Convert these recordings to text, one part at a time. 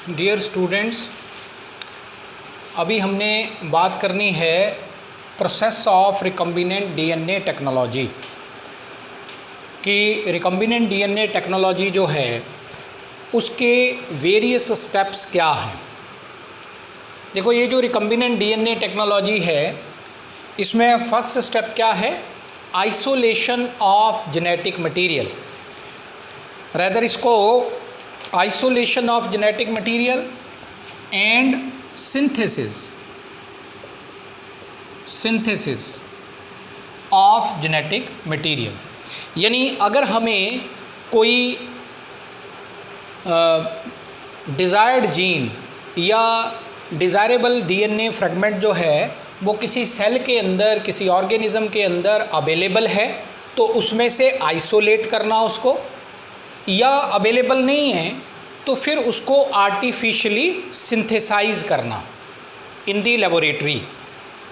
Dear students, अभी हमने बात करनी है process of recombinant DNA technology कि रिकम्बिनेंट डीएनए टेक्नोलॉजी जो है उसके वेरियस स्टेप्स क्या हैं। देखो, ये जो रिकम्बिनेंट डीएनए टेक्नोलॉजी है इसमें फर्स्ट स्टेप क्या है? Isolation of genetic material. Rather इसको isolation of genetic material and synthesis of genetic material. यानी अगर हमें कोई डिज़ायर्ड जीन या डिज़ायरेबल डीएनए फ्रेगमेंट जो है वो किसी सेल के अंदर, किसी ऑर्गेनिज्म के अंदर अवेलेबल है तो उसमें से आइसोलेट करना उसको, या अवेलेबल नहीं है तो फिर उसको आर्टिफिशियली सिंथेसाइज करना इन दी लेबोरेटरी।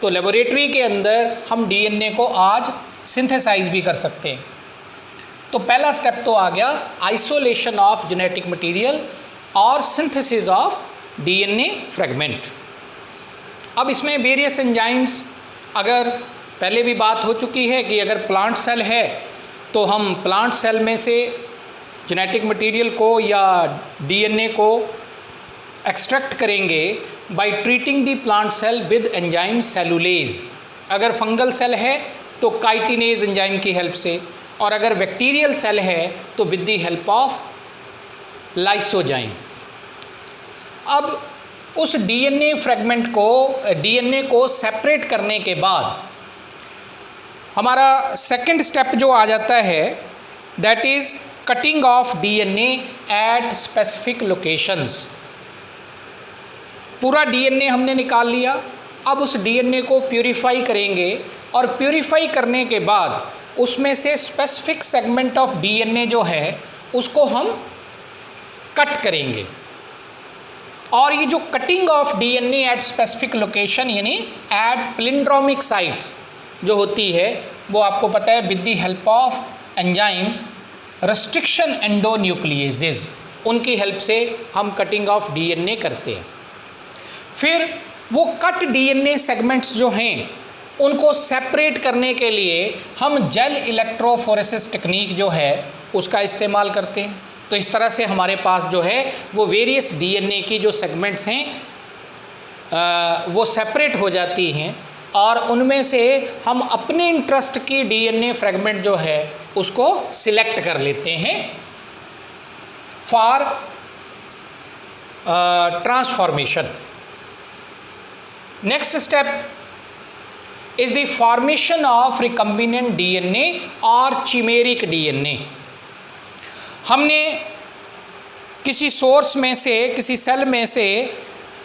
तो लेबोरेटरी के अंदर हम डीएनए को आज सिंथेसाइज भी कर सकते हैं। तो पहला स्टेप तो आ गया आइसोलेशन ऑफ जेनेटिक मटेरियल और सिंथेसिस ऑफ डीएनए फ्रेगमेंट। अब इसमें वेरियस एंजाइम्स, अगर पहले भी बात हो चुकी है कि अगर प्लांट सेल है तो हम प्लांट सेल में से जेनेटिक मटेरियल को या डीएनए को एक्सट्रैक्ट करेंगे by treating the plant cell with enzyme cellulase. अगर फंगल सेल है तो काइटिनेज एंजाइम की हेल्प से, और अगर बैक्टीरियल सेल है तो with the help of lysozyme. अब उस डीएनए फ्रेगमेंट को, डीएनए को सेपरेट करने के बाद हमारा सेकंड स्टेप जो आ जाता है that is cutting of DNA at specific locations. पूरा डीएनए हमने निकाल लिया, अब उस डीएनए को प्यूरिफाई करेंगे और प्यूरिफाई करने के बाद उसमें से स्पेसिफिक सेगमेंट ऑफ डीएनए जो है उसको हम कट करेंगे। और ये जो cutting of DNA at specific location यानी एट प्लिंड्रोमिक साइट्स जो होती है वो आपको पता है with the help of enzyme restriction endonucleases, उनकी हेल्प से हम कटिंग ऑफ डीएनए करते हैं। फिर वो कट डीएनए सेगमेंट्स जो हैं उनको सेपरेट करने के लिए हम जेल इलेक्ट्रोफोरेसिस टेक्निक जो है उसका इस्तेमाल करते हैं। तो इस तरह से हमारे पास जो है वो वेरियस डीएनए की जो सेगमेंट्स हैं वो सेपरेट हो जाती हैं और उनमें से हम अपने इंटरेस्ट की डीएनए फ्रेगमेंट जो है उसको सिलेक्ट कर लेते हैं for transformation. Next step is the formation of recombinant DNA और चिमेरिक डीएनए। हमने किसी सोर्स में से, किसी सेल में से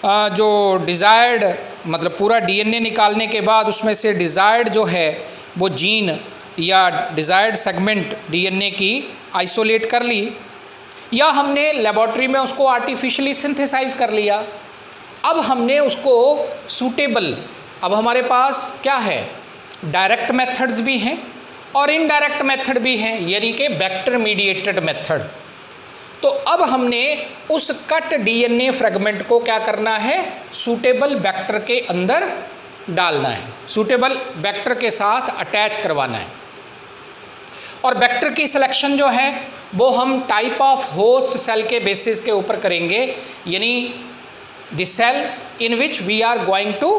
जो डिज़ायर्ड, मतलब पूरा डीएनए निकालने के बाद उसमें से डिज़ायर्ड जो है वो जीन या डिज़ायर्ड सेगमेंट डीएनए की आइसोलेट कर ली, या हमने लेबोरेटरी में उसको आर्टिफिशियली सिंथेसाइज कर लिया। अब हमने उसको सूटेबल, अब हमारे पास क्या है, डायरेक्ट मेथड्स भी हैं और इनडायरेक्ट मेथड भी हैं, यानी कि वेक्टर मीडिएटेड मेथड। तो अब हमने उस कट डीएनए फ्रेगमेंट को क्या करना है, सूटेबल वेक्टर के अंदर डालना है, सूटेबल वेक्टर के साथ अटैच करवाना है। और वेक्टर की सिलेक्शन जो है वो हम टाइप ऑफ होस्ट सेल के बेसिस के ऊपर करेंगे, यानी the cell in which we are going to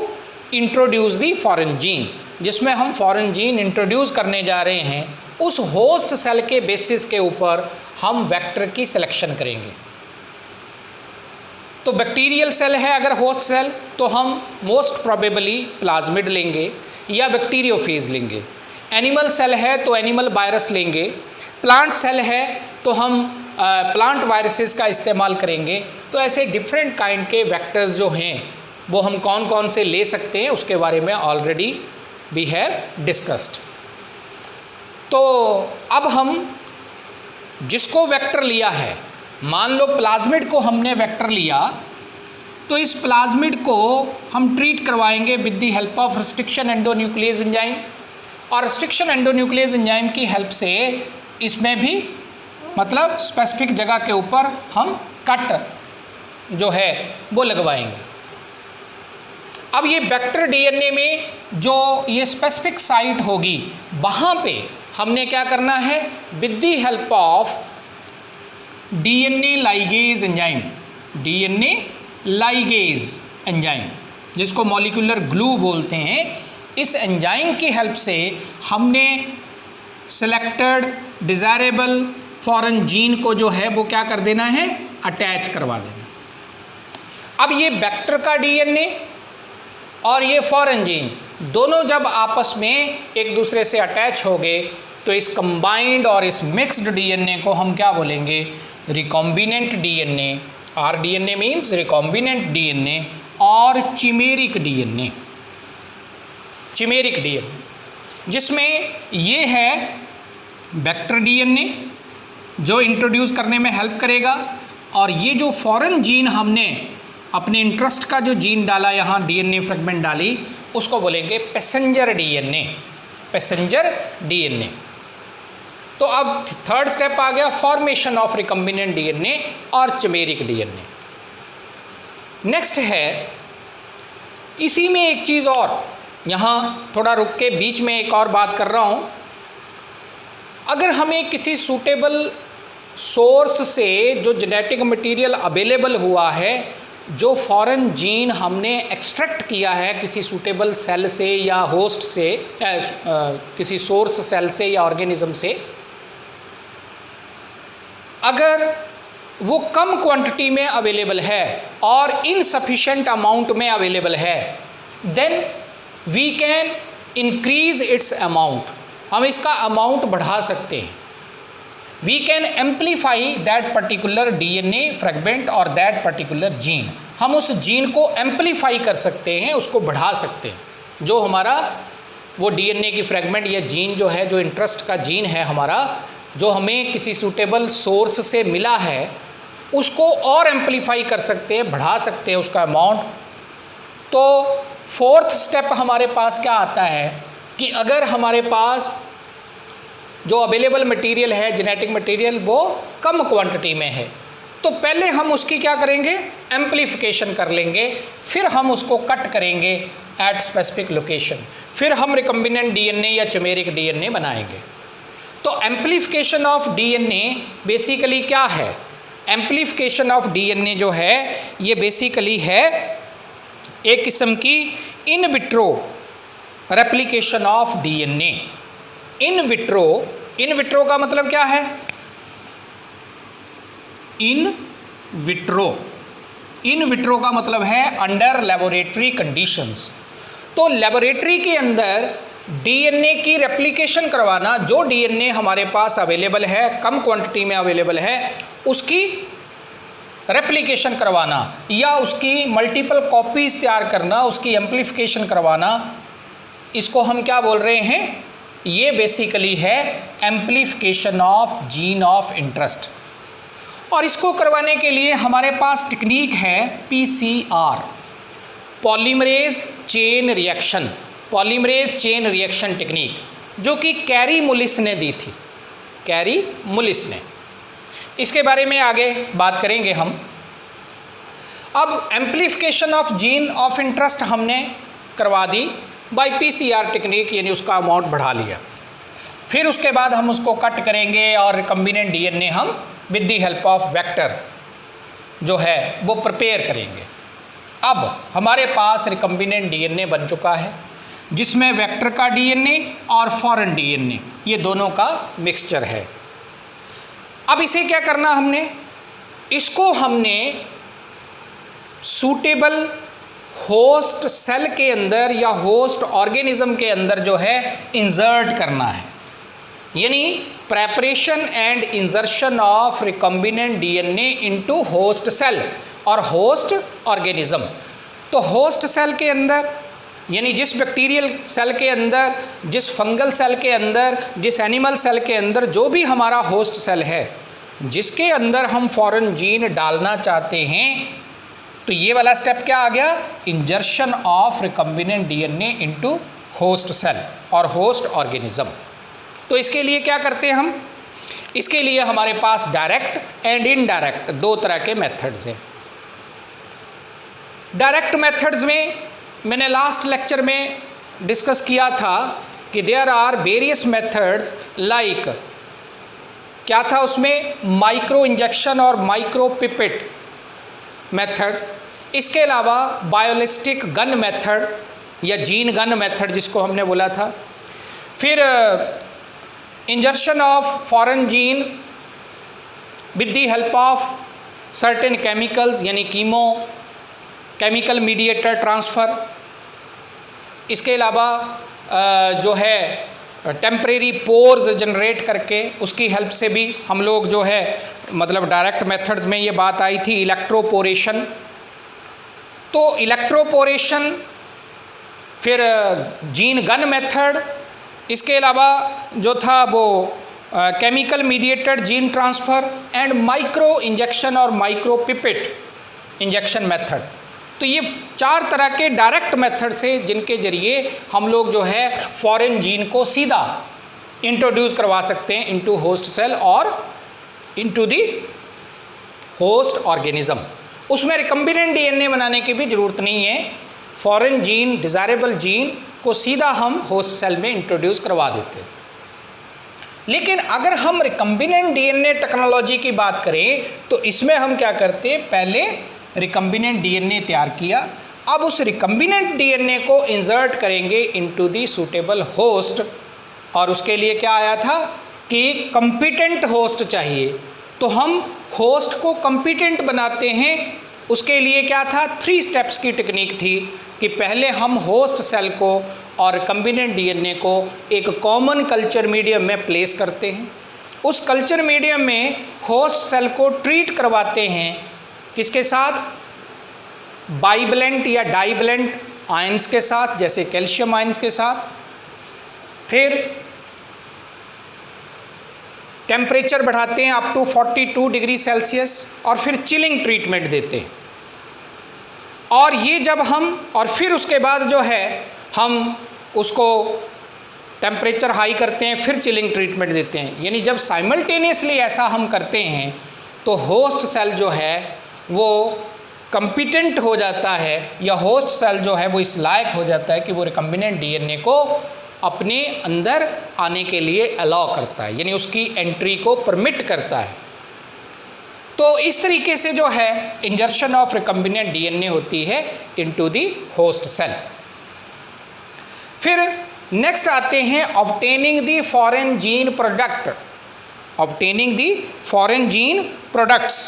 introduce the foreign gene, जिसमें हम फॉरेन जीन इंट्रोड्यूस करने जा रहे हैं, उस होस्ट सेल के बेसिस के ऊपर हम वेक्टर की सिलेक्शन करेंगे। तो बैक्टीरियल सेल है अगर होस्ट सेल तो हम मोस्ट प्रोबेबली प्लाज्मिड लेंगे या बैक्टीरियोफेज लेंगे। एनिमल सेल है तो एनिमल वायरस लेंगे। प्लांट सेल है तो हम प्लांट वायरसेस का इस्तेमाल करेंगे। तो ऐसे डिफरेंट काइंड के वेक्टर्स जो हैं वो हम कौन कौन से ले सकते हैं उसके बारे में ऑलरेडी वी हैव डिस्कस्ड। तो अब हम जिसको वेक्टर लिया है, मान लो प्लाज्मिड को हमने वेक्टर लिया, तो इस प्लाज्मिड को हम ट्रीट करवाएंगे with the help of restriction endonuclease enzyme, और रेस्ट्रिक्शन एंडोन्यूक्लियस एंजाइम की हेल्प से इसमें भी मतलब स्पेसिफिक जगह के ऊपर हम कट जो है वो लगवाएंगे। अब ये वेक्टर डीएनए में जो ये स्पेसिफिक साइट होगी वहाँ पे हमने क्या करना है, with the help of DNA ligase enzyme, DNA ligase enzyme जिसको मॉलिक्यूलर ग्लू बोलते हैं, इस एंजाइम की हेल्प से हमने सिलेक्टेड डिज़ायरेबल फॉरेन जीन को जो है वो क्या कर देना है, अटैच करवा देना। अब ये वेक्टर का डीएनए और ये फॉरेन जीन दोनों जब आपस में एक दूसरे से अटैच हो गए तो इस कंबाइंड और इस मिक्स्ड डीएनए को हम क्या बोलेंगे, recombinant DNA. RDNA means recombinant DNA और चिमेरिक डीएनए, चिमेरिक डीएनए जिसमें ये है वेक्टर डीएनए जो इंट्रोड्यूस करने में हेल्प करेगा, और ये जो फॉरेन जीन हमने अपने इंटरेस्ट का जो जीन डाला, यहाँ डीएनए फ्रेगमेंट डाली, उसको बोलेंगे पैसेंजर डीएनए, पैसेंजर डीएनए। तो अब थर्ड स्टेप आ गया फॉर्मेशन ऑफ रिकॉम्बिनेंट डीएनए और चिमेरिक डीएनए। नेक्स्ट है, इसी में एक चीज़ और, यहाँ थोड़ा रुक के बीच में एक और बात कर रहा हूँ। अगर हमें किसी सूटेबल सोर्स से जो जेनेटिक मटेरियल अवेलेबल हुआ है, जो फॉरेन जीन हमने एक्सट्रैक्ट किया है किसी सूटेबल सेल से या होस्ट से, किसी सोर्स सेल से या ऑर्गेनिज्म से, अगर वो कम क्वांटिटी में अवेलेबल है और इनसफिशिएंट अमाउंट में अवेलेबल है, then we can increase its amount, हम इसका अमाउंट बढ़ा सकते हैं। We can amplify that particular DNA fragment और दैट पर्टिकुलर जीन, हम उस जीन को एम्पलीफाई कर सकते हैं, उसको बढ़ा सकते हैं। जो हमारा वो डीएनए की फ्रेगमेंट या जीन जो है, जो इंटरेस्ट का जीन है हमारा, जो हमें किसी सूटेबल सोर्स से मिला है, उसको और एम्पलीफाई कर सकते हैं, बढ़ा सकते हैं उसका अमाउंट। तो फोर्थ स्टेप हमारे पास क्या आता है कि अगर हमारे पास जो अवेलेबल मटेरियल है, जेनेटिक मटेरियल, वो कम क्वांटिटी में है, तो पहले हम उसकी क्या करेंगे, एम्पलीफिकेशन कर लेंगे, फिर हम उसको कट करेंगे एट स्पेसिफिक लोकेशन, फिर हम रिकॉम्बिनेंट डीएनए या चिमेरिक डीएनए बनाएंगे। तो एम्पलीफिकेशन ऑफ डीएनए बेसिकली क्या है, एम्पलीफिकेशन ऑफ डीएनए जो है ये बेसिकली है एक किस्म की in vitro replication of DNA. In vitro, in vitro का मतलब क्या है, इन विट्रो, इन विट्रो का मतलब है अंडर लेबोरेटरी कंडीशंस। तो लेबोरेटरी के अंदर डीएनए की रेप्लिकेशन करवाना, जो डीएनए हमारे पास अवेलेबल है, कम क्वांटिटी में अवेलेबल है, उसकी रेप्लिकेशन करवाना या उसकी मल्टीपल कॉपीज़ तैयार करना, उसकी एम्पलीफिकेशन करवाना, इसको हम क्या बोल रहे हैं, ये बेसिकली है amplification of gene of interest. और इसको करवाने के लिए हमारे पास टेक्निक है PCR, polymerase chain reaction, polymerase chain reaction technique, जो कि कैरी मुलिस ने दी थी, कैरी मुलिस ने। इसके बारे में आगे बात करेंगे हम। अब amplification of gene of interest हमने करवा दी बाय पीसीआर टेक्निक, यानी उसका अमाउंट बढ़ा लिया। फिर उसके बाद हम उसको कट करेंगे और रिकॉम्बिनेंट डीएनए हम with the help of vector जो है वो प्रिपेयर करेंगे। अब हमारे पास रिकॉम्बिनेंट डीएनए बन चुका है, जिसमें वेक्टर का डीएनए और फॉरेन डीएनए ये दोनों का मिक्सचर है। अब इसे क्या करना हमने, इसको हमने सूटेबल होस्ट सेल के अंदर या होस्ट ऑर्गेनिज्म के अंदर जो है इंसर्ट करना है, यानी preparation and insertion of recombinant DNA into host cell और होस्ट ऑर्गेनिज्म। तो होस्ट सेल के अंदर, यानी जिस बैक्टीरियल सेल के अंदर, जिस फंगल सेल के अंदर, जिस एनिमल सेल के अंदर जो भी हमारा होस्ट सेल है, जिसके अंदर हम फॉरेन जीन डालना चाहते हैं, तो ये वाला स्टेप क्या आ गया, insertion of recombinant DNA into host cell और होस्ट ऑर्गेनिज्म। तो इसके लिए क्या करते हैं हम, इसके लिए हमारे पास डायरेक्ट एंड इनडायरेक्ट दो तरह के मेथड्स हैं। डायरेक्ट मेथड्स में मैंने लास्ट लेक्चर में डिस्कस किया था कि there are various methods like, क्या था उसमें, माइक्रो इंजेक्शन और माइक्रो पिपेट मेथड, इसके अलावा बायोलिस्टिक गन मेथड या जीन गन मेथड जिसको हमने बोला था, फिर insertion of foreign gene with the help of certain chemicals यानी कीमो केमिकल मीडिएटर ट्रांसफ़र, इसके अलावा जो है टेम्परेरी पोर्स जनरेट करके उसकी हेल्प से भी हम लोग जो है मतलब डायरेक्ट मेथड्स में ये बात आई थी। इलेक्ट्रोपोरेशन, तो इलेक्ट्रोपोरेशन, फिर जीन गन मेथड, इसके अलावा जो था वो chemical mediated gene transfer and micro injection और माइक्रो पिपेट इंजेक्शन मेथड। तो ये 4 तरह के डायरेक्ट मेथड से जिनके ज़रिए हम लोग जो है फॉरेन जीन को सीधा इंट्रोड्यूस करवा सकते हैं इनटू होस्ट सेल और इनटू दी होस्ट ऑर्गेनिज्म। उसमें रिकम्बिनेंट डीएनए बनाने की भी ज़रूरत नहीं है, फॉरेन जीन, डिज़ायरेबल जीन को सीधा हम होस्ट सेल में इंट्रोड्यूस करवा देते हैं। लेकिन अगर हम रिकम्बिनेंट डीएनए टेक्नोलॉजी की बात करें तो इसमें हम क्या करते हैं, पहले रिकम्बिनेंट डीएनए तैयार किया, अब उस रिकम्बिनेंट डीएनए को इंसर्ट करेंगे इनटू दी सूटेबल होस्ट, और उसके लिए क्या आया था कि कॉम्पिटेंट होस्ट चाहिए, तो हम होस्ट को कॉम्पिटेंट बनाते हैं। उसके लिए क्या था, 3 स्टेप्स की टेक्निक थी कि पहले हम होस्ट सेल को और रिकम्बिनेंट डीएनए को एक कॉमन कल्चर मीडियम में प्लेस करते हैं, उस कल्चर मीडियम में होस्ट सेल को ट्रीट करवाते हैं, किसके साथ, बाइवेलेंट या डाइवेलेंट आयंस के साथ, जैसे कैल्शियम आयंस के साथ, फिर टेम्परेचर बढ़ाते हैं अप टू 42 डिग्री सेल्सियस और फिर चिलिंग ट्रीटमेंट देते हैं। और ये जब हम, और फिर उसके बाद जो है हम उसको टेम्परेचर हाई करते हैं, फिर चिलिंग ट्रीटमेंट देते हैं। यानी जब साइमल्टेनियसली ऐसा हम करते हैं तो होस्ट सेल जो है वो कॉम्पिटेंट हो जाता है, या होस्ट सेल जो है वो इस लायक हो जाता है कि वो रिकम्बिनेंट डीएनए को अपने अंदर आने के लिए अलाउ करता है, यानी उसकी एंट्री को परमिट करता है। तो इस तरीके से जो है इंजर्शन ऑफ रिकम्बिनेंट डीएनए होती है इनटू दी होस्ट सेल। फिर नेक्स्ट आते हैं ऑब्टेनिंग दी फॉरेन जीन प्रोडक्ट, ऑब्टेनिंग दी फॉरेन जीन प्रोडक्ट्स।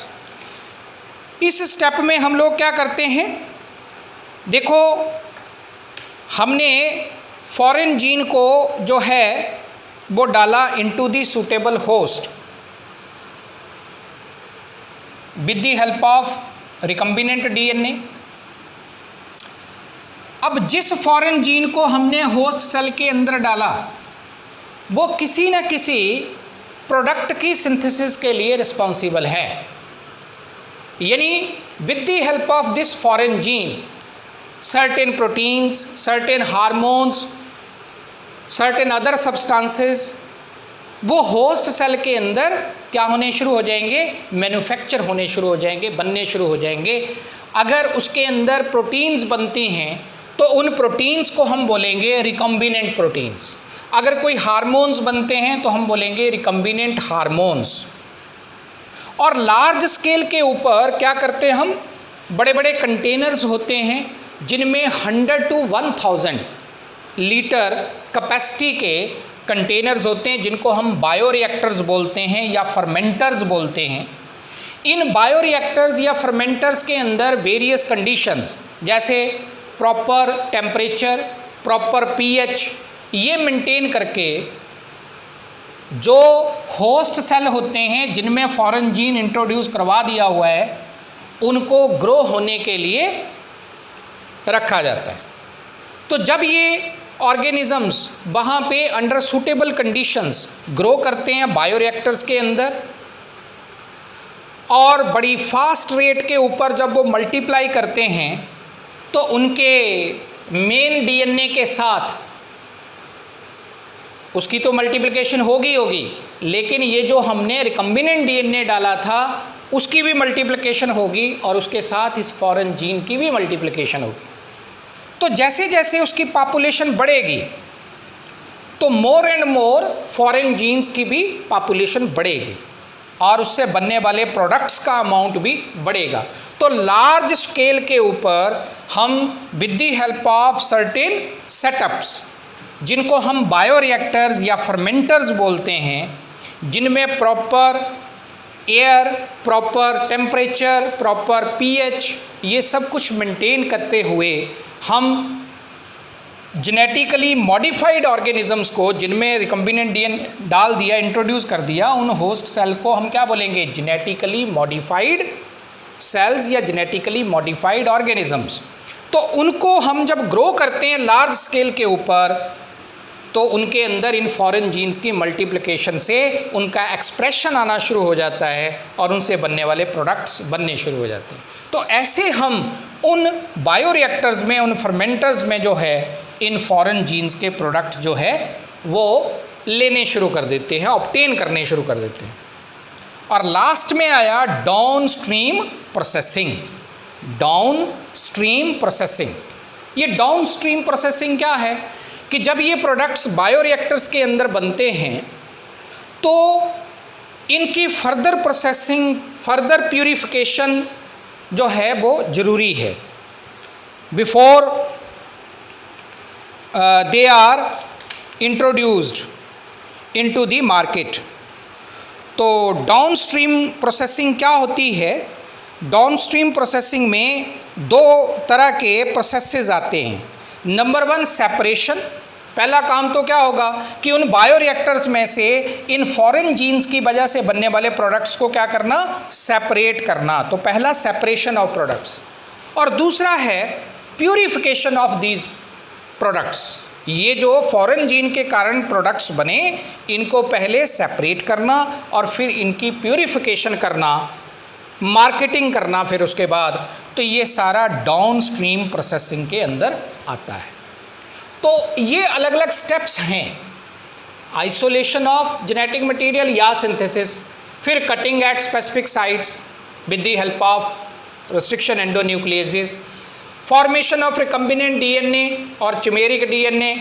इस स्टेप में हम लोग क्या करते हैं, देखो हमने फॉरेन जीन को जो है वो डाला into the suitable host with the help of recombinant DNA. अब जिस फॉरेन जीन को हमने होस्ट सेल के अंदर डाला वो किसी न किसी प्रोडक्ट की सिंथेसिस के लिए रिस्पॉन्सिबल है, यानी with the help of this foreign gene certain proteins, certain hormones, certain other substances वो होस्ट सेल के अंदर क्या होने शुरू हो जाएंगे, मैन्युफैक्चर होने शुरू हो जाएंगे, बनने शुरू हो जाएंगे। अगर उसके अंदर प्रोटीन्स बनती हैं तो उन प्रोटीन्स को हम बोलेंगे रिकम्बिनेंट प्रोटीन्स। अगर कोई हार्मोन्स बनते हैं तो हम बोलेंगे रिकम्बिनेंट हार्मोन्स। और लार्ज स्केल के ऊपर क्या करते हैं हम, बड़े बड़े कंटेनर्स होते हैं जिनमें 100 to 1000 लीटर कैपेसिटी के कंटेनर्स होते हैं, जिनको हम बायोरिएक्टर्स बोलते हैं या फर्मेंटर्स बोलते हैं। इन बायोरिएक्टर्स या फर्मेंटर्स के अंदर वेरियस कंडीशंस जैसे प्रॉपर टेम्परेचर, प्रॉपर पीएच, ये मेंटेन करके जो होस्ट सेल होते हैं जिनमें फॉरेन जीन इंट्रोड्यूस करवा दिया हुआ है उनको ग्रो होने के लिए रखा जाता है। तो जब ये ऑर्गेनिजम्स वहाँ पे अंडर सूटेबल कंडीशंस ग्रो करते हैं बायोरिएक्टर्स के अंदर, और बड़ी फास्ट रेट के ऊपर जब वो मल्टीप्लाई करते हैं तो उनके मेन डीएनए के साथ उसकी तो मल्टीप्लिकेशन होगी, लेकिन ये जो हमने रिकम्बिनेंट डीएनए डाला था उसकी भी मल्टीप्लिकेशन होगी और उसके साथ इस फॉरेन जीन की भी मल्टीप्लिकेशन होगी। तो जैसे जैसे उसकी पॉपुलेशन बढ़ेगी तो more and more foreign genes की भी पॉपुलेशन बढ़ेगी और उससे बनने वाले प्रोडक्ट्स का अमाउंट भी बढ़ेगा। तो लार्ज स्केल के ऊपर हम with the help of certain setups, जिनको हम बायोरिएक्टर्स या फर्मेंटर्स बोलते हैं, जिनमें proper air, proper temperature, proper pH, ये सब कुछ मेंटेन करते हुए हम जेनेटिकली मॉडिफाइड ऑर्गेनिजम्स को, जिनमें रिकम्बिनेंट डीएनए डाल दिया, इंट्रोड्यूस कर दिया, उन होस्ट सेल को हम क्या बोलेंगे? जेनेटिकली मॉडिफाइड सेल्स या जेनेटिकली मॉडिफाइड ऑर्गेनिजम्स। तो उनको हम जब ग्रो करते हैं लार्ज स्केल के ऊपर, तो उनके अंदर इन फॉरेन जीन्स की मल्टीप्लिकेशन से उनका एक्सप्रेशन आना शुरू हो जाता है और उनसे बनने वाले प्रोडक्ट्स बनने शुरू हो जाते हैं। तो ऐसे हम उन बायोरिएक्टर्स में, उन फर्मेंटर्स में जो है इन फॉरेन जीन्स के प्रोडक्ट जो है वो लेने शुरू कर देते हैं, ऑब्टेन करने शुरू कर देते हैं। और लास्ट में आया down stream processing. Down stream processing, ये डाउन स्ट्रीम प्रोसेसिंग क्या है कि जब ये प्रोडक्ट्स बायोरिएक्टर्स के अंदर बनते हैं तो इनकी फर्दर प्रोसेसिंग, फर्दर प्यूरिफिकेशन जो है वो ज़रूरी है before they are introduced into the market। तो डाउनस्ट्रीम प्रोसेसिंग क्या होती है? डाउनस्ट्रीम प्रोसेसिंग में दो तरह के प्रोसेसेस आते हैं। Number 1 separation. पहला काम तो क्या होगा कि उन बायोरिएक्टर्स में से इन फॉरेन जीन्स की वजह से बनने वाले प्रोडक्ट्स को क्या करना? सेपरेट करना। तो पहला सेपरेशन ऑफ प्रोडक्ट्स। और दूसरा है प्यूरिफिकेशन ऑफ दीज प्रोडक्ट्स। ये जो फॉरेन जीन के कारण प्रोडक्ट्स बने, इनको पहले सेपरेट करना और फिर इनकी प्यूरिफिकेशन करना, मार्केटिंग करना फिर उसके बाद। तो ये सारा डाउनस्ट्रीम प्रोसेसिंग के अंदर आता है। तो ये अलग अलग स्टेप्स हैं, आइसोलेशन ऑफ जेनेटिक मटेरियल या सिंथेसिस, फिर cutting at specific sites with the help of restriction endonucleases, formation of recombinant DNA और चिमेरिक डीएनए,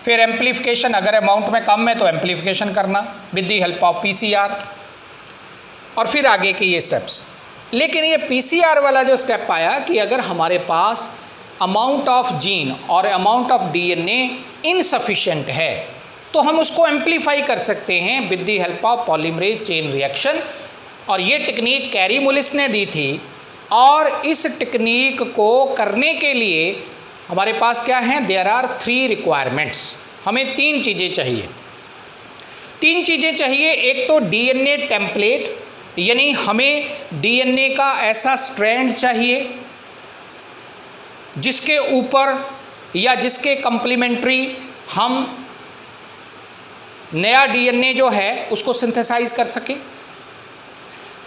फिर एम्प्लीफिकेशन, अगर अमाउंट में कम है तो एम्प्लीफिकेशन करना with the help of PCR, और फिर आगे के ये स्टेप्स। लेकिन ये पीसीआर वाला जो स्टेप आया कि अगर हमारे पास अमाउंट ऑफ जीन और अमाउंट ऑफ डीएनए इनसफिशिएंट है तो हम उसको एम्प्लीफाई कर सकते हैं with the help of polymerase chain reaction. और ये टेक्निक कैरी मुलिस ने दी थी। और इस टेक्निक को करने के लिए हमारे पास क्या है? There are 3 requirements. हमें 3 चीज़ें चाहिए। 3 चीज़ें चाहिए। एक तो डीएनए टेम्पलेट, यानी हमें डीएनए का ऐसा स्ट्रैंड चाहिए जिसके ऊपर या जिसके कंप्लीमेंट्री हम नया डीएनए जो है उसको सिंथेसाइज कर सके।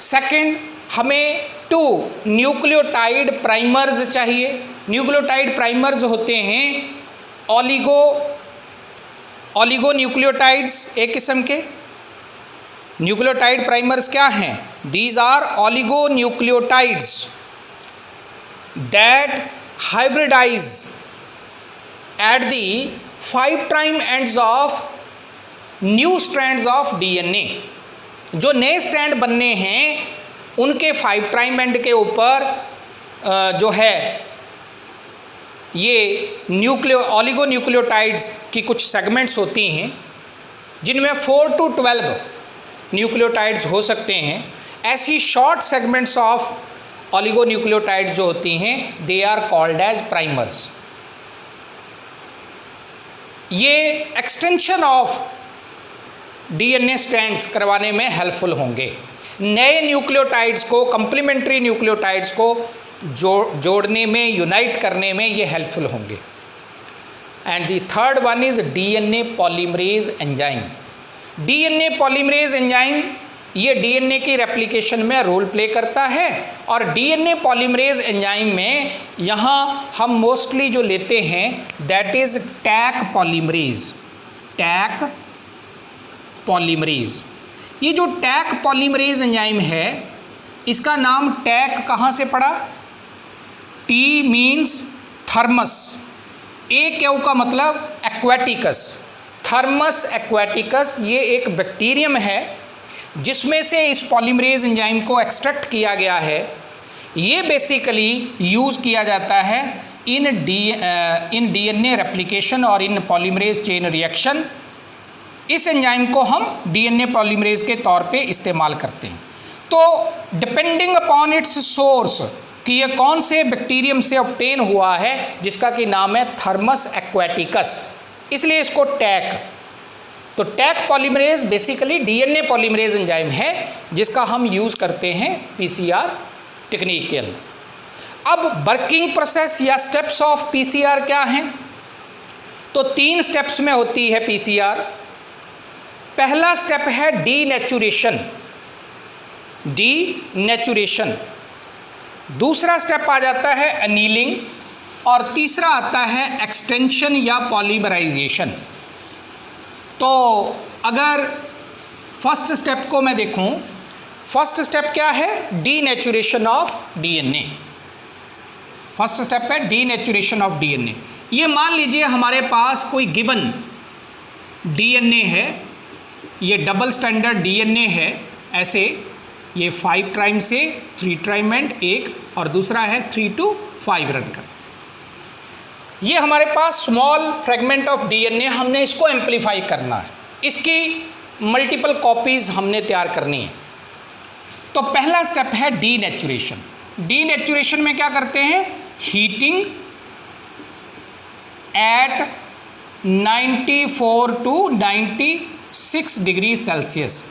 सेकंड, हमें 2 न्यूक्लियोटाइड प्राइमर्स चाहिए। न्यूक्लियोटाइड प्राइमर्स होते हैं ऑलिगो न्यूक्लियोटाइड्स एक किस्म के। न्यूक्लियोटाइड प्राइमर्स क्या हैं? These are oligo nucleotides that hybridize at the 5 prime ends of new strands of DNA. जो नए स्ट्रैंड बनने हैं उनके 5 प्राइम एंड के ऊपर जो है ये ऑलिगो न्यूक्लियोटाइड्स की कुछ सेगमेंट्स होती हैं जिनमें 4 to 12 न्यूक्लियोटाइड्स हो सकते हैं। ऐसी short segments of oligo nucleotides जो होती हैं they are called as primers. ये एक्सटेंशन ऑफ डीएनए स्ट्रैंड्स करवाने में हेल्पफुल होंगे। नए न्यूक्लियोटाइड्स को, कंप्लीमेंट्री न्यूक्लियोटाइड्स को जोड़ने में, यूनाइट करने में ये हेल्पफुल होंगे। And the third one is DNA polymerase enzyme. DNA polymerase enzyme ये डीएनए की रेप्लिकेशन में रोल प्ले करता है। और डीएनए पॉलीमरेज एंजाइम में यहाँ हम मोस्टली जो लेते हैं that is Taq polymerase. Taq polymerase, ये जो टैक पॉलीमरेज एंजाइम है इसका नाम टैक कहाँ से पड़ा? टी मीन्स थर्मस, ए क्यू का मतलब एक्वेटिकस। थर्मस एक्वेटिकस ये एक बैक्टीरियम है जिसमें से इस पॉलीमरेज एंजाइम को एक्सट्रैक्ट किया गया है। ये बेसिकली यूज़ किया जाता है इन डीएनए रेप्लिकेशन और इन पॉलीमरेज चेन रिएक्शन। इस एंजाइम को हम डीएनए पॉलीमरेज के तौर पे इस्तेमाल करते हैं। तो डिपेंडिंग अपॉन इट्स सोर्स कि ये कौन से बैक्टीरियम से ऑब्टेन हुआ है, जिसका कि नाम है थर्मस एक्वेटिकस, इसलिए इसको टैक। तो Taq polymerase basically DNA polymerase enzyme है जिसका हम यूज़ करते हैं पीसीआर टेक्निक के अंदर। अब वर्किंग प्रोसेस या स्टेप्स ऑफ पीसीआर क्या हैं? तो 3 स्टेप्स में होती है पीसीआर। पहला स्टेप है डीनेचुरेशन, डीनेचुरेशन। दूसरा स्टेप आ जाता है एनीलिंग और तीसरा आता है एक्सटेंशन या पॉलीमराइजेशन। तो अगर फर्स्ट स्टेप को मैं देखूं, फर्स्ट स्टेप क्या है? Denaturation of DNA. First step है डीनेचुरेशन ऑफ डीएनए। ये मान लीजिए हमारे पास कोई गिवन डीएनए है, ये डबल स्टैंडर्ड डीएनए है, ऐसे ये 5 प्राइम से 3 प्राइम एंड एक और दूसरा है 3 to 5 रन कर। ये हमारे पास स्मॉल फ्रेगमेंट ऑफ डीएनए, हमने इसको एम्पलीफाई करना है, इसकी मल्टीपल कॉपीज हमने तैयार करनी है। तो पहला स्टेप है डीनेचुरेशन। डीनेचुरेशन में क्या करते हैं? Heating eight 94 to 96 degree Celsius.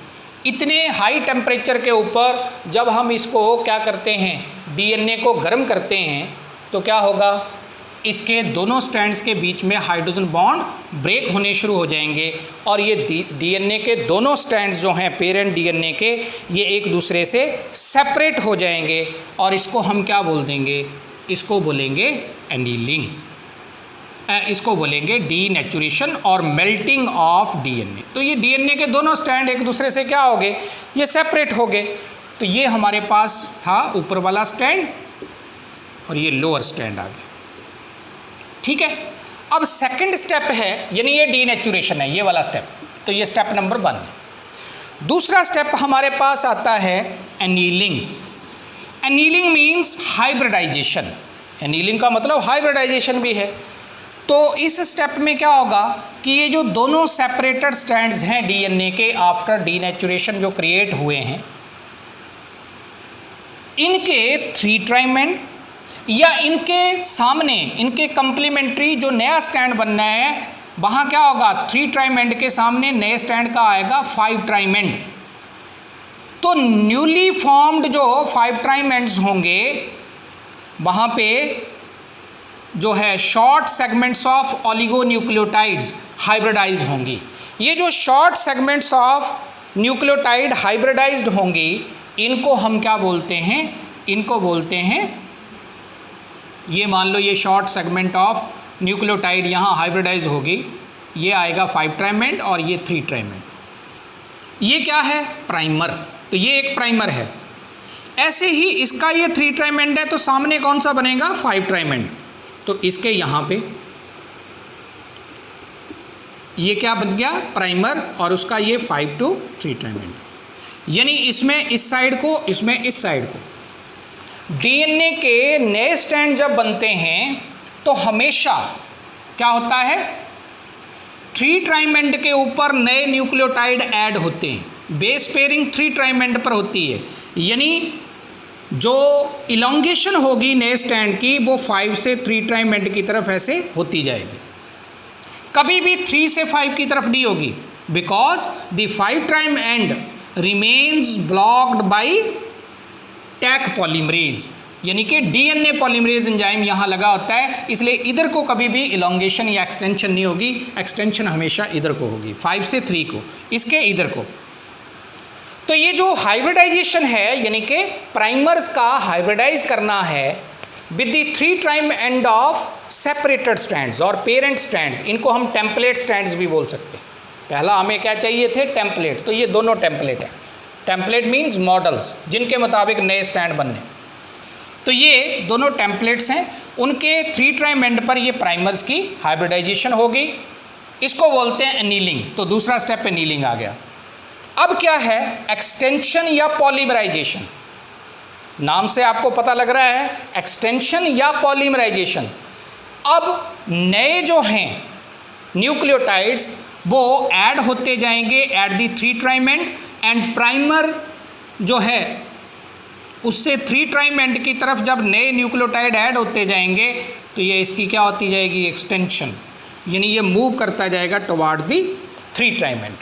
इतने हाई टेम्परेचर के ऊपर जब हम इसको क्या करते हैं, डीएनए को गर्म करते हैं, तो क्या होगा? इसके दोनों स्ट्रैंड्स के बीच में हाइड्रोजन बॉन्ड ब्रेक होने शुरू हो जाएंगे और ये डीएनए के दोनों स्ट्रैंड्स जो हैं पेरेंट डीएनए के, ये एक दूसरे से सेपरेट हो जाएंगे और इसको हम क्या बोल देंगे? इसको बोलेंगे एनीलिंग, इसको बोलेंगे डीनेचुरेशन और मेल्टिंग ऑफ डीएनए। तो ये डीएनए के दोनों स्ट्रैंड एक दूसरे से क्या हो गए? ये सेपरेट हो गए। तो ये हमारे पास था ऊपर वाला स्ट्रैंड और ये लोअर स्ट्रैंड आ गया, ठीक है। अब सेकंड स्टेप है, यानी ये डीनेचुरेशन है, ये वाला स्टेप, तो ये स्टेप नंबर 1। दूसरा स्टेप हमारे पास आता है annealing. Annealing means hybridization. Annealing का मतलब हाइब्रिडाइजेशन भी है। तो इस स्टेप में क्या होगा कि ये जो दोनों सेपरेटेड स्ट्रैंड्स हैं डीएनए के आफ्टर डीनेचुरेशन जो क्रिएट हुए हैं, इनके 3 प्राइम एंड या इनके सामने इनके कंप्लीमेंट्री जो नया स्ट्रैंड बनना है, वहाँ क्या होगा? 3 प्राइम एंड के सामने नए स्ट्रैंड का आएगा 5 प्राइम एंड। तो न्यूली फॉर्म्ड जो 5 प्राइम एंड्स होंगे, वहाँ पे जो है short segments of oligonucleotides hybridize होंगी। ये जो short segments of nucleotide hybridized होंगी, इनको हम क्या बोलते हैं? इनको बोलते हैं, ये मान लो ये शॉर्ट सेगमेंट ऑफ न्यूक्लियोटाइड यहाँ हाइब्रिडाइज होगी, ये आएगा 5 प्राइम एंड और ये 3 प्राइम एंड। ये क्या है? प्राइमर। तो ये एक प्राइमर है। ऐसे ही इसका ये 3 प्राइम एंड है, तो सामने कौन सा बनेगा? 5 प्राइम एंड। तो इसके यहाँ पे ये क्या बन गया? प्राइमर, और उसका ये 5 to 3 प्राइम एंड, यानी इसमें इस साइड को, इसमें इस साइड को। डीएनए के नए स्ट्रैंड जब बनते हैं तो हमेशा क्या होता है? 3 प्राइम एंड के ऊपर नए न्यूक्लियोटाइड ऐड होते हैं। बेस पेयरिंग 3 प्राइम एंड पर होती है, यानी जो इलोंगेशन होगी नए स्ट्रैंड की वो 5 से 3 प्राइम एंड की तरफ ऐसे होती जाएगी, कभी भी 3 से 5 की तरफ नहीं होगी, because the 5 prime and remains blocked by Taq polymerase, यानी कि डीएनए पॉलीमरेज एंजाइम यहाँ लगा होता है, इसलिए इधर को कभी भी इलोंगेशन या एक्सटेंशन नहीं होगी। एक्सटेंशन हमेशा इधर को होगी, 5 से 3 को, इसके इधर को। तो ये जो हाइब्रिडाइजेशन है, यानी कि प्राइमर्स का हाइब्रिडाइज करना है with the 3 prime end of separated strands और पेरेंट स्ट्रैंड्स, इनको हम टेम्पलेट स्ट्रैंड्स भी बोल सकते हैं। पहला हमें क्या चाहिए थे? टेम्पलेट। तो ये दोनों टेम्पलेट है। टेम्पलेट मीन्स मॉडल्स, जिनके मुताबिक नए स्टैंड बनने। तो ये दोनों टेम्पलेट्स हैं, उनके 3' एंड पर ये प्राइमर्स की हाइब्रिडाइजेशन होगी, इसको बोलते हैं एनीलिंग। तो दूसरा स्टेप एनीलिंग आ गया। अब क्या है, एक्सटेंशन या पॉलीमराइजेशन। नाम से आपको पता लग रहा है एक्सटेंशन या पॉलीमराइजेशन। अब नए जो हैं न्यूक्लियोटाइड्स वो ऐड होते जाएंगे एट दी 3' एंड प्राइमर जो है उससे 3' एंड की तरफ जब नए न्यूक्लियोटाइड ऐड होते जाएंगे तो ये इसकी क्या होती जाएगी, एक्सटेंशन, यानी ये मूव करता जाएगा टुवार्ड्स दी 3' एंड।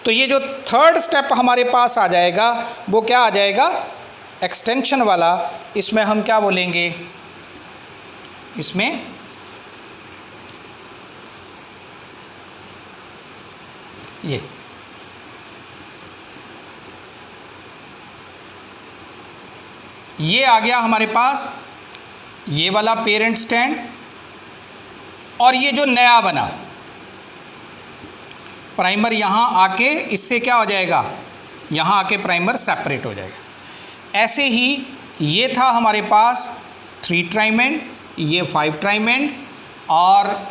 तो ये जो थर्ड स्टेप हमारे पास आ जाएगा वो क्या आ जाएगा, एक्सटेंशन वाला। इसमें हम क्या बोलेंगे, इसमें ये आ गया हमारे पास ये वाला पेरेंट स्टैंड, और ये जो नया बना प्राइमर यहाँ आके इससे क्या हो जाएगा, यहाँ आके प्राइमर सेपरेट हो जाएगा। ऐसे ही ये था हमारे पास 3' एंड, ये 5' एंड, और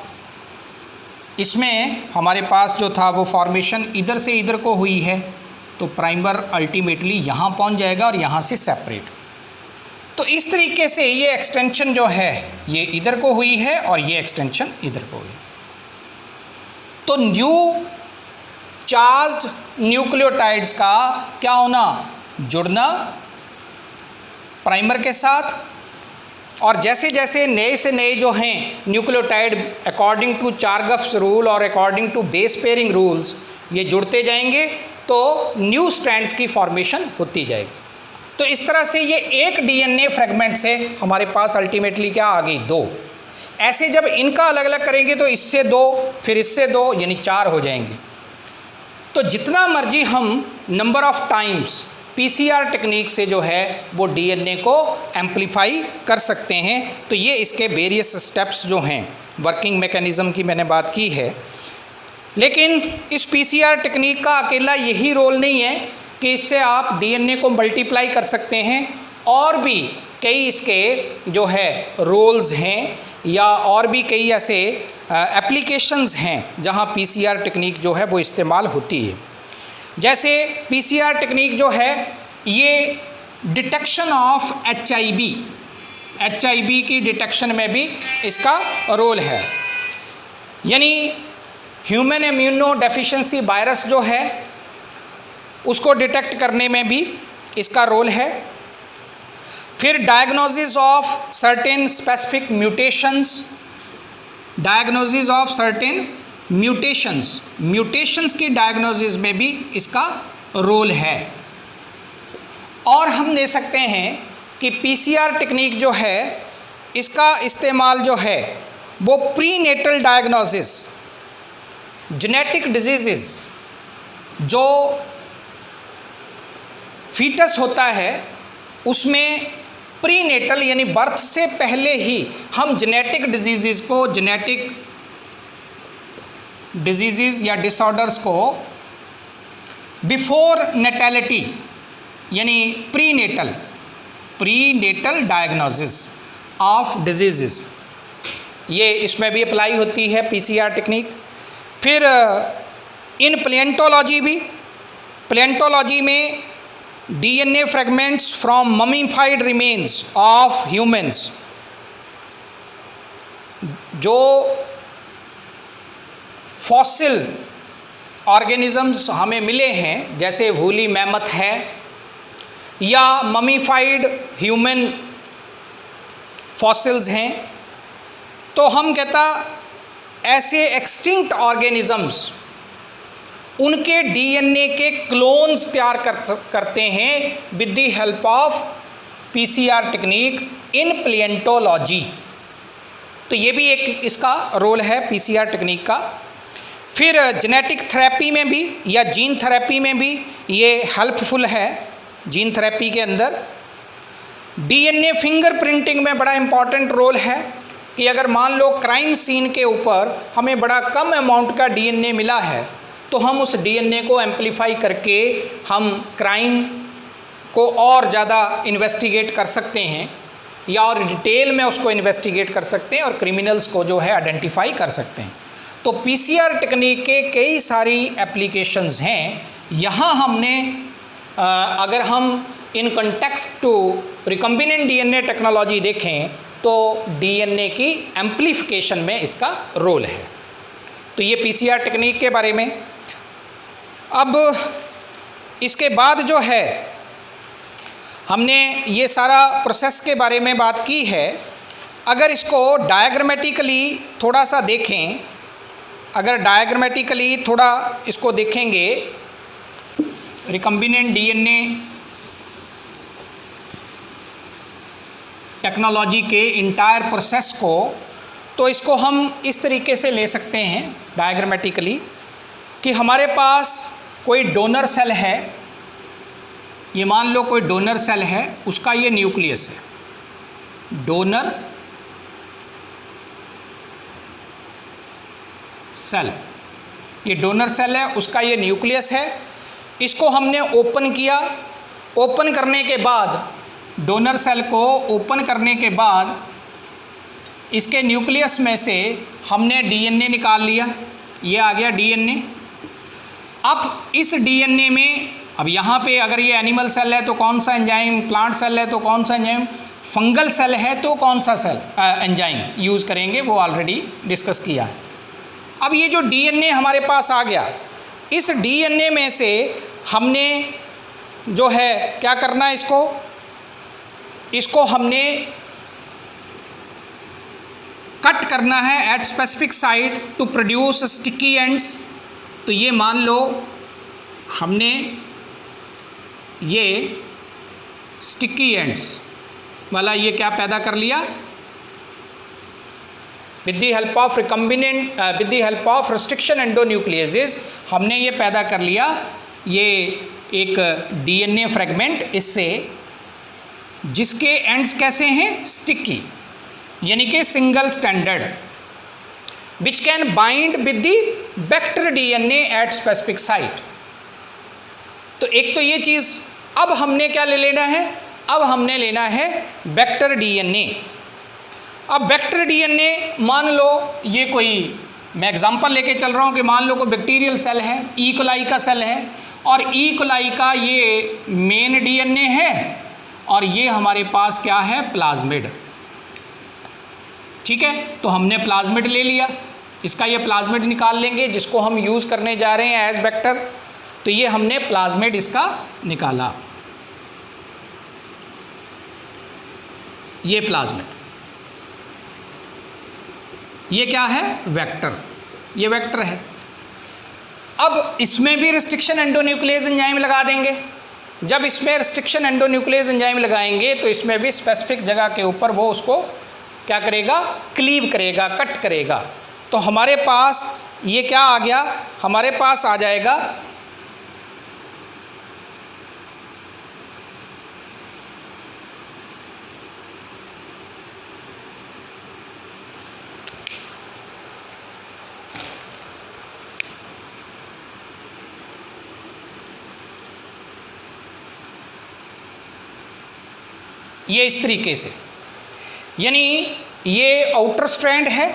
इसमें हमारे पास जो था वो फॉर्मेशन इधर से इधर को हुई है, तो प्राइमर अल्टीमेटली यहाँ पहुँच जाएगा और यहाँ से सेपरेट। तो इस तरीके से ये एक्सटेंशन जो है ये इधर को हुई है और ये एक्सटेंशन इधर को हुई। तो न्यू चार्ज्ड न्यूक्लियोटाइड्स का क्या होना, जुड़ना प्राइमर के साथ, और जैसे जैसे नए से नए जो हैं nucleotide according to Chargaff's rule और according to base pairing rules ये जुड़ते जाएंगे तो न्यू स्ट्रैंड्स की फॉर्मेशन होती जाएगी। तो इस तरह से ये एक डीएनए फ्रेगमेंट से हमारे पास अल्टीमेटली क्या आ गई, 2। ऐसे जब इनका अलग अलग करेंगे तो इससे 2, फिर इससे 2, यानी 4 हो जाएंगे। तो जितना मर्जी हम number of times PCR technique से जो है वो डीएनए को एम्पलीफाई कर सकते हैं। तो ये इसके वेरियस स्टेप्स जो हैं, वर्किंग मैकेनिज़्म की मैंने बात की है। लेकिन इस पीसीआर टेक्निक का अकेला यही रोल नहीं है कि इससे आप डीएनए को मल्टीप्लाई कर सकते हैं, और भी कई इसके जो है रोल्स हैं या और भी कई ऐसे एप्लीकेशंस हैं जहां पीसीआर टेक्निक जो है वो इस्तेमाल होती है। जैसे पीसीआर टेक्निक जो है ये डिटेक्शन ऑफ एचआईवी की डिटेक्शन में भी इसका रोल है, यानी ह्यूमन इम्यूनो डेफिशिएंसी वायरस जो है उसको डिटेक्ट करने में भी इसका रोल है। फिर diagnosis of certain specific mutations, diagnosis of certain mutations की डायग्नोसिस में भी इसका रोल है। और हम दे सकते हैं कि पीसीआर टेक्निक जो है इसका इस्तेमाल जो है वो प्रीनेटल डायग्नोसिस, जेनेटिक डिजीज़ जो फीटस होता है उसमें प्रीनेटल यानी बर्थ से पहले ही हम जेनेटिक डिजीज़ या डिसऑर्डर्स को बिफोर नेटैलिटी यानी प्रीनेटल डायग्नोसिस ऑफ डिजीज़, ये इसमें भी अप्लाई होती है पीसीआर टेक्निक। फिर इन प्लेंटोलॉजी में DNA fragments from mummified remains of humans, जो फॉसिल ऑर्गेनिजम्स हमें मिले हैं जैसे वूली मैमथ है या ममीफाइड ह्यूमन फॉसिल्स हैं, तो हम कहता ऐसे एक्सटिंक्ट ऑर्गेनिजम्स उनके डीएनए के क्लोन्स तैयार करते हैं with the help of PCR technique in palaeontology. तो ये भी एक इसका रोल है पीसीआर टेक्निक का। फिर जेनेटिक थेरेपी में भी या जीन थेरेपी में भी ये हेल्पफुल है। जीन थेरेपी के अंदर डीएनए फिंगरप्रिंटिंग में बड़ा इम्पॉर्टेंट रोल है कि अगर मान लो क्राइम सीन के ऊपर हमें बड़ा कम अमाउंट का डीएनए मिला है तो हम उस डीएनए को एम्पलीफाई करके हम क्राइम को और ज़्यादा इन्वेस्टिगेट कर सकते हैं या और डिटेल में उसको इन्वेस्टिगेट कर सकते हैं और क्रिमिनल्स को जो है आइडेंटिफाई कर सकते हैं। तो पीसीआर टेक्निक के कई सारी एप्लीकेशंस हैं। यहाँ हमने अगर हम in context to recombinant DNA technology देखें तो डीएनए की एम्प्लीफिकेशन में इसका रोल है। तो ये पीसीआर टेक्निक के बारे में। अब इसके बाद जो है हमने ये सारा प्रोसेस के बारे में बात की है। अगर इसको डायग्रामेटिकली थोड़ा सा देखें, अगर डायग्रामेटिकली थोड़ा इसको देखेंगे रिकम्बिनेंट डीएनए टेक्नोलॉजी के इंटायर प्रोसेस को, तो इसको हम इस तरीके से ले सकते हैं डायग्रामेटिकली कि हमारे पास कोई डोनर सेल है, ये मान लो कोई डोनर सेल है, उसका ये न्यूक्लियस है, डोनर सेल, ये डोनर सेल है, उसका ये न्यूक्लियस है। इसको हमने ओपन किया, ओपन करने के बाद डोनर सेल को ओपन करने के बाद इसके न्यूक्लियस में से हमने डीएनए निकाल लिया, ये आ गया डीएनए। अब इस डीएनए में, अब यहाँ पे अगर ये एनिमल सेल है तो कौन सा एंजाइम, प्लांट सेल है तो कौन सा एंजाइम, फंगल सेल है तो कौन सा सेल एंजाइम यूज़ करेंगे, वो ऑलरेडी डिस्कस किया है। अब ये जो डीएनए हमारे पास आ गया, इस डीएनए में से हमने जो है क्या करना है, इसको हमने कट करना है at specific site to produce sticky ends. तो ये मान लो हमने ये स्टिकी एंड्स वाला ये क्या पैदा कर लिया, with the help of restriction endonucleases हमने ये पैदा कर लिया, ये एक डीएनए फ्रेगमेंट इससे, जिसके एंड्स कैसे हैं, स्टिकी, यानी कि single standard, which can bind with the vector DNA at specific site. तो एक तो ये चीज़, अब हमने क्या ले लेना है, अब हमने लेना है वेक्टर डीएनए। अब वेक्टर डीएनए मान लो ये कोई, मैं एग्जांपल लेके चल रहा हूँ कि मान लो कोई बैक्टीरियल सेल है, ई कोलाई का सेल है, और ई कोलाई का ये मेन डीएनए है और ये हमारे पास क्या है, प्लाज्मिड। ठीक है, तो हमने प्लाज्मिड ले लिया, इसका ये प्लाज्मिड निकाल लेंगे जिसको हम यूज़ करने जा रहे हैं एज वेक्टर। तो ये हमने प्लाज्मिड इसका निकाला, ये प्लाज्मिड, ये क्या है, वेक्टर, ये वेक्टर है। अब इसमें भी रिस्ट्रिक्शन एंडोन्यूक्लियस एंजाइम लगा देंगे। जब इसमें रिस्ट्रिक्शन एंडोन्यूक्लियस एंजाइम लगाएंगे तो इसमें भी स्पेसिफिक जगह के ऊपर वो उसको क्या करेगा, क्लीव करेगा, कट करेगा। तो हमारे पास ये क्या आ गया, हमारे पास आ जाएगा ये इस तरीके से, यानी ये आउटर स्ट्रैंड है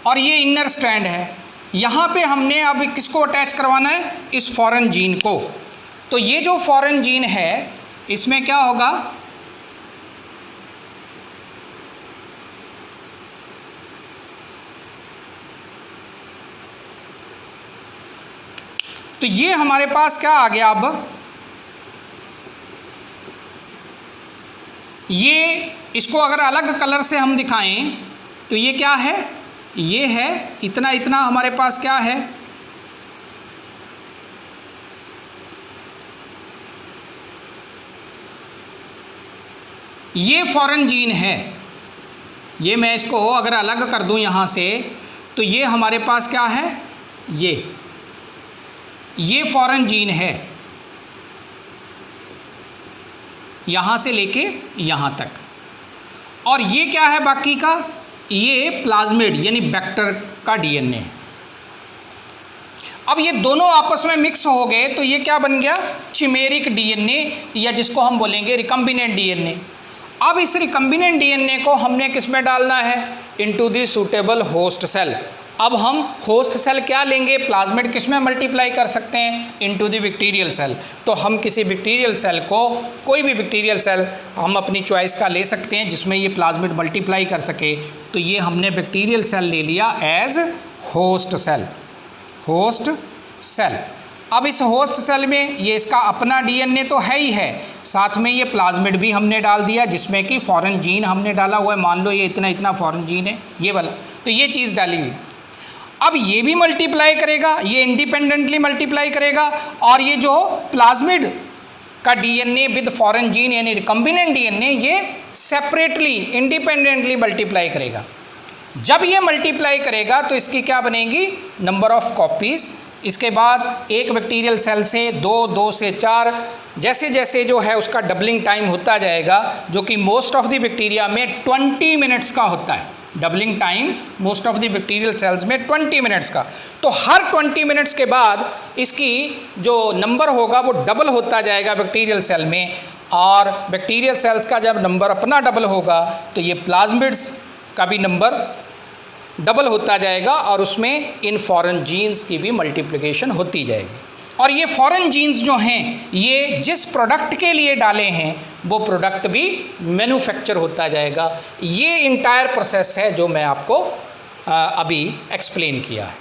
और ये इनर स्ट्रैंड है। यहाँ पे हमने अब किसको अटैच करवाना है, इस फॉरेन जीन को। तो ये जो फॉरेन जीन है इसमें क्या होगा, तो ये हमारे पास क्या आ गया, अब ये, इसको अगर अलग कलर से हम दिखाएं तो ये क्या है, ये है इतना इतना हमारे पास क्या है, ये फॉरेन जीन है। ये मैं इसको अगर अलग कर दूं यहाँ से तो ये हमारे पास क्या है, ये फॉरेन जीन है, यहाँ से लेके यहाँ तक। और ये क्या है बाकी का, ये प्लाज्मिड यानी वेक्टर का डीएनए। अब ये दोनों आपस में मिक्स हो गए तो ये क्या बन गया, चिमेरिक डीएनए, या जिसको हम बोलेंगे रिकम्बिनेंट डीएनए। अब इस रिकम्बिनेंट डीएनए को हमने किस में डालना है, into the suitable host cell. अब हम होस्ट सेल क्या लेंगे, प्लाज्मिड किस में मल्टीप्लाई कर सकते हैं, इनटू द बैक्टीरियल सेल। तो हम किसी बैक्टीरियल सेल को, कोई भी बैक्टीरियल सेल हम अपनी चॉइस का ले सकते हैं जिसमें ये प्लाज्मिड मल्टीप्लाई कर सके। तो ये हमने बैक्टीरियल सेल ले लिया as host cell, host cell. अब इस होस्ट सेल में ये इसका अपना डीएनए तो है ही है, साथ में ये प्लाज्मिड भी हमने डाल दिया जिसमें कि फॉरेन जीन हमने डाला हुआ है। मान लो ये इतना इतना फॉरेन जीन है ये वाला, तो ये चीज़ डाली हुई। अब ये भी मल्टीप्लाई करेगा, ये इंडिपेंडेंटली मल्टीप्लाई करेगा, और ये जो प्लाज्मिड का डीएनए विद फॉरेन जीन यानी रिकम्बिनेंट डीएनए ये सेपरेटली इंडिपेंडेंटली मल्टीप्लाई करेगा। जब ये मल्टीप्लाई करेगा तो इसकी क्या बनेगी, नंबर ऑफ कॉपीज़। इसके बाद एक बैक्टीरियल सेल से 2, 2 से 4, जैसे जैसे जो है उसका डबलिंग टाइम होता जाएगा, जो कि मोस्ट ऑफ द बैक्टीरिया में 20 मिनट्स का होता है। Doubling time most of the bacterial cells में 20 मिनट्स का। तो हर 20 मिनट्स के बाद इसकी जो नंबर होगा वो डबल होता जाएगा बैक्टीरियल सेल में, और बैक्टीरियल सेल्स का जब नंबर अपना डबल होगा तो ये प्लाज्मिड्स का भी नंबर डबल होता जाएगा, और उसमें इन फॉरेन जीन्स की भी मल्टीप्लिकेशन होती जाएगी। और ये फॉरेन जीन्स जो हैं ये जिस प्रोडक्ट के लिए डाले हैं वो प्रोडक्ट भी मैन्युफैक्चर होता जाएगा। ये इंटायर प्रोसेस है जो मैं आपको अभी एक्सप्लेन किया है।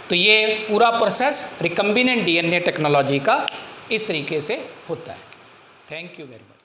तो ये पूरा प्रोसेस रिकम्बिनेंट डीएनए टेक्नोलॉजी का इस तरीके से होता है। Thank you very much.